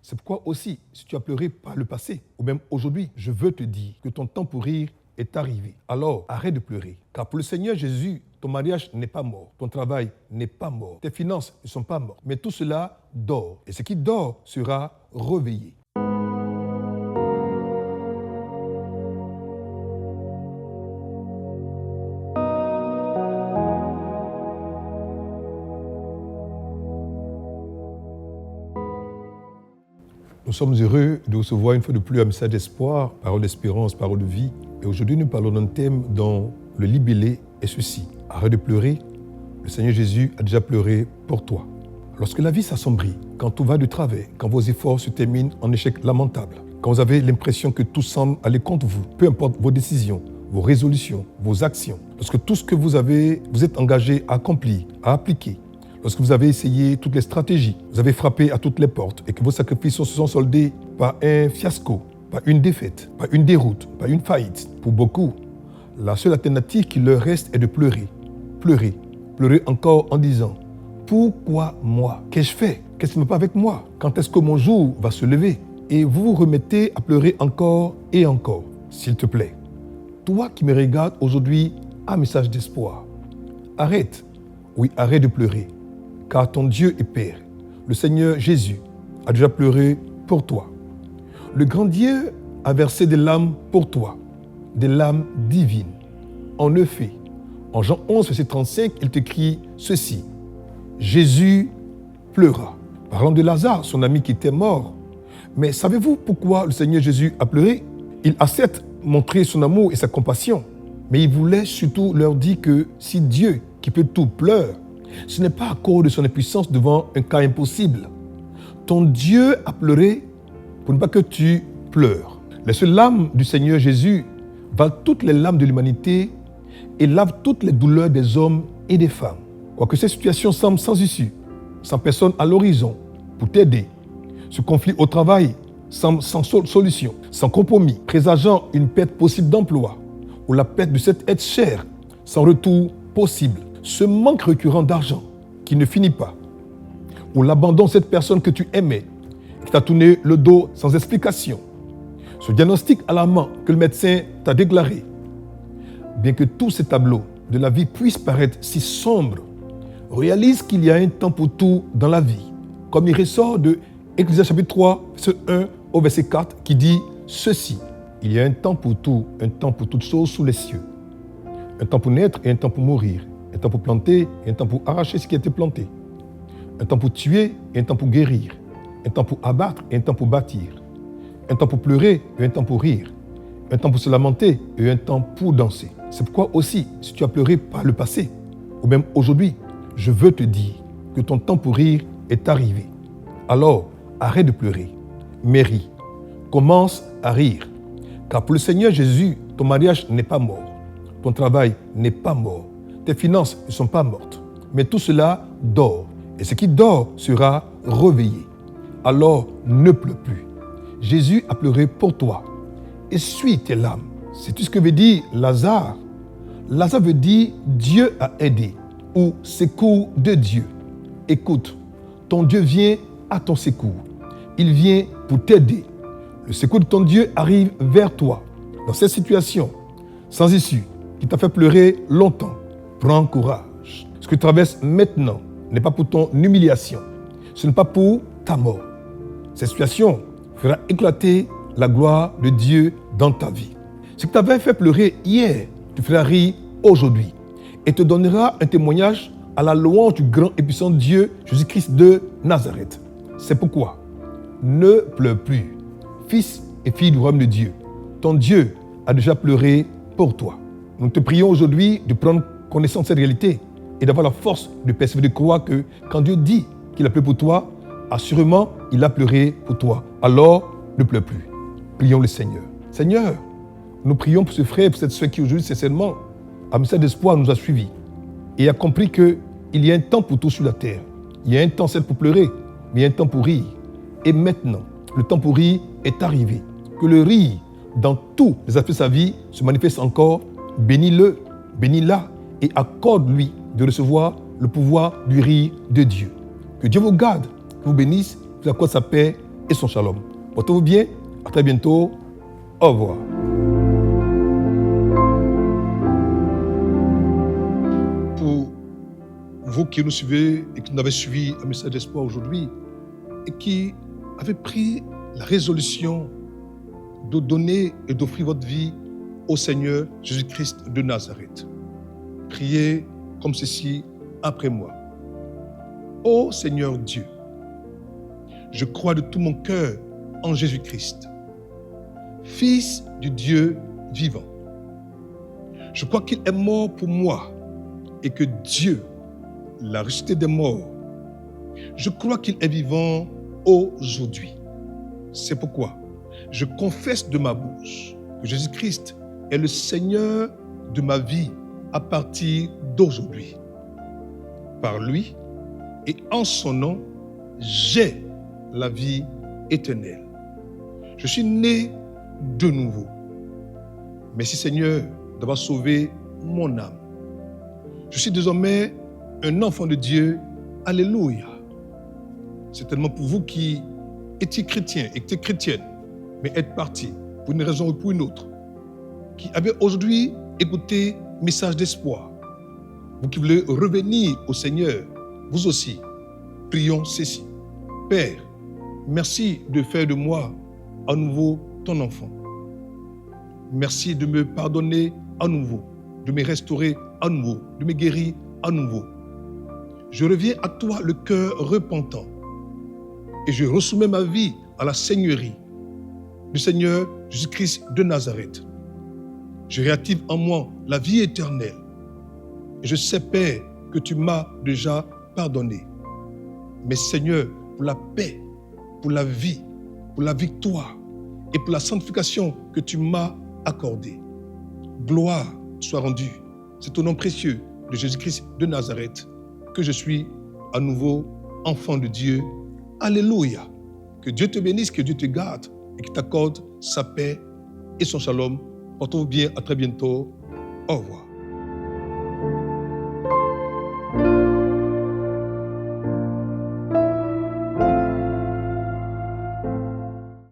C'est pourquoi aussi, si tu as pleuré par le passé, ou même aujourd'hui, je veux te dire que ton temps pour rire est arrivé. Alors, arrête de pleurer. Car pour le Seigneur Jésus, ton mariage n'est pas mort. Ton travail n'est pas mort. Tes finances ne sont pas mortes. Mais tout cela dort. Et ce qui dort sera réveillé. Nous sommes heureux de recevoir une fois de plus un message d'espoir, parole d'espérance, parole de vie. Et aujourd'hui, nous parlons d'un thème dont le libellé est ceci. Arrête de pleurer, le Seigneur Jésus a déjà pleuré pour toi. Lorsque la vie s'assombrit, quand tout va de travers, quand vos efforts se terminent en échec lamentable, quand vous avez l'impression que tout semble aller contre vous, peu importe vos décisions, vos résolutions, vos actions, lorsque tout ce que vous êtes engagé à accomplir, à appliquer, lorsque vous avez essayé toutes les stratégies, vous avez frappé à toutes les portes et que vos sacrifices se sont soldés par un fiasco, par une défaite, par une déroute, par une faillite. Pour beaucoup, la seule alternative qui leur reste est de pleurer. Pleurer. Pleurer encore en disant « Pourquoi moi? Qu'ai-je fait? Qu'est-ce qui ne va pas avec moi? Quand est-ce que mon jour va se lever ?» Et vous vous remettez à pleurer encore et encore. S'il te plaît, toi qui me regardes aujourd'hui, un message d'espoir. Arrête. Oui, arrête de pleurer. Car ton Dieu est Père. Le Seigneur Jésus a déjà pleuré pour toi. Le grand Dieu a versé des larmes pour toi, des larmes divines. En effet, en Jean 11, verset 35, il t'écrit ceci. Jésus pleura. Parlant de Lazare, son ami qui était mort. Mais savez-vous pourquoi le Seigneur Jésus a pleuré? Il a certes montré son amour et sa compassion, mais il voulait surtout leur dire que si Dieu, qui peut tout, pleure, ce n'est pas à cause de son impuissance devant un cas impossible. Ton Dieu a pleuré pour ne pas que tu pleures. Les seules larmes du Seigneur Jésus valent toutes les larmes de l'humanité et lavent toutes les douleurs des hommes et des femmes. Quoique cette situation semble sans issue, sans personne à l'horizon pour t'aider, ce conflit au travail semble sans solution, sans compromis, présageant une perte possible d'emploi ou la perte de cet être cher sans retour possible. Ce manque récurrent d'argent qui ne finit pas, ou l'abandon de cette personne que tu aimais, qui t'a tourné le dos sans explication, ce diagnostic alarmant que le médecin t'a déclaré, bien que tous ces tableaux de la vie puissent paraître si sombres, réalise qu'il y a un temps pour tout dans la vie, comme il ressort de Ecclésiaste chapitre 3, verset 1 au verset 4, qui dit ceci. Il y a un temps pour tout, un temps pour toutes choses sous les cieux, un temps pour naître et un temps pour mourir, un temps pour planter et un temps pour arracher ce qui a été planté. Un temps pour tuer et un temps pour guérir. Un temps pour abattre et un temps pour bâtir. Un temps pour pleurer et un temps pour rire. Un temps pour se lamenter et un temps pour danser. C'est pourquoi aussi, si tu as pleuré par le passé, ou même aujourd'hui, je veux te dire que ton temps pour rire est arrivé. Alors, arrête de pleurer, mais ris. Commence à rire. Car pour le Seigneur Jésus, ton mariage n'est pas mort. Ton travail n'est pas mort. Tes finances ne sont pas mortes, mais tout cela dort. Et ce qui dort sera réveillé. Alors ne pleure plus. Jésus a pleuré pour toi. Essuie tes larmes. Sais-tu ce que veut dire Lazare? Lazare veut dire Dieu a aidé ou secours de Dieu. Écoute, ton Dieu vient à ton secours. Il vient pour t'aider. Le secours de ton Dieu arrive vers toi. Dans cette situation sans issue qui t'a fait pleurer longtemps, prends courage. Ce que tu traverses maintenant n'est pas pour ton humiliation. Ce n'est pas pour ta mort. Cette situation fera éclater la gloire de Dieu dans ta vie. Ce qui t'avait fait pleurer hier, te fera rire aujourd'hui et te donnera un témoignage à la louange du grand et puissant Dieu, Jésus-Christ de Nazareth. C'est pourquoi ne pleure plus. Fils et fille du royaume de Dieu, ton Dieu a déjà pleuré pour toi. Nous te prions aujourd'hui de prendre connaissance de cette réalité et d'avoir la force de persévérer, de croire que quand Dieu dit qu'il a pleuré pour toi, assurément, il a pleuré pour toi. Alors, ne pleure plus. Prions le Seigneur. Seigneur, nous prions pour ce frère et pour cette soeur qui aujourd'hui, sincèrement, à message d'espoir, nous a suivis et a compris qu'il y a un temps pour tout sur la terre. Il y a un temps, certes, pour pleurer, mais il y a un temps pour rire. Et maintenant, le temps pour rire est arrivé. Que le rire, dans tous les aspects de sa vie, se manifeste encore. Bénis-le, bénis-la et accorde-lui de recevoir le pouvoir du rire de Dieu. Que Dieu vous garde, que vous bénisse, vous accorde sa paix et son shalom. Portez-vous bien, à très bientôt, au revoir. Pour vous qui nous suivez et qui nous avez suivi un message d'espoir aujourd'hui et qui avez pris la résolution de donner et d'offrir votre vie au Seigneur Jésus-Christ de Nazareth. Priez comme ceci après moi. Ô Seigneur Dieu, je crois de tout mon cœur en Jésus-Christ, Fils du Dieu vivant. Je crois qu'il est mort pour moi et que Dieu l'a ressuscité des morts. Je crois qu'il est vivant aujourd'hui. C'est pourquoi je confesse de ma bouche que Jésus-Christ est le Seigneur de ma vie à partir d'aujourd'hui. Par lui et en son nom, j'ai la vie éternelle. Je suis né de nouveau. Merci Seigneur d'avoir sauvé mon âme. Je suis désormais un enfant de Dieu. Alléluia. C'est tellement pour vous qui étiez chrétiens et étiez chrétiennes, mais êtes partis pour une raison ou pour une autre, qui avez aujourd'hui écouté message d'espoir. Vous qui voulez revenir au Seigneur, vous aussi, prions ceci. Père, merci de faire de moi à nouveau ton enfant. Merci de me pardonner à nouveau, de me restaurer à nouveau, de me guérir à nouveau. Je reviens à toi le cœur repentant et je ressoumets ma vie à la Seigneurie du Seigneur Jésus-Christ de Nazareth. Je réactive en moi la vie éternelle. Et je sais, Père, que tu m'as déjà pardonné. Mais Seigneur, pour la paix, pour la vie, pour la victoire et pour la sanctification que tu m'as accordée, gloire soit rendue. C'est au nom précieux de Jésus-Christ de Nazareth que je suis à nouveau enfant de Dieu. Alléluia. Que Dieu te bénisse, que Dieu te garde et qu'il t'accorde sa paix et son shalom. Portez-vous bien, à très bientôt. Au revoir.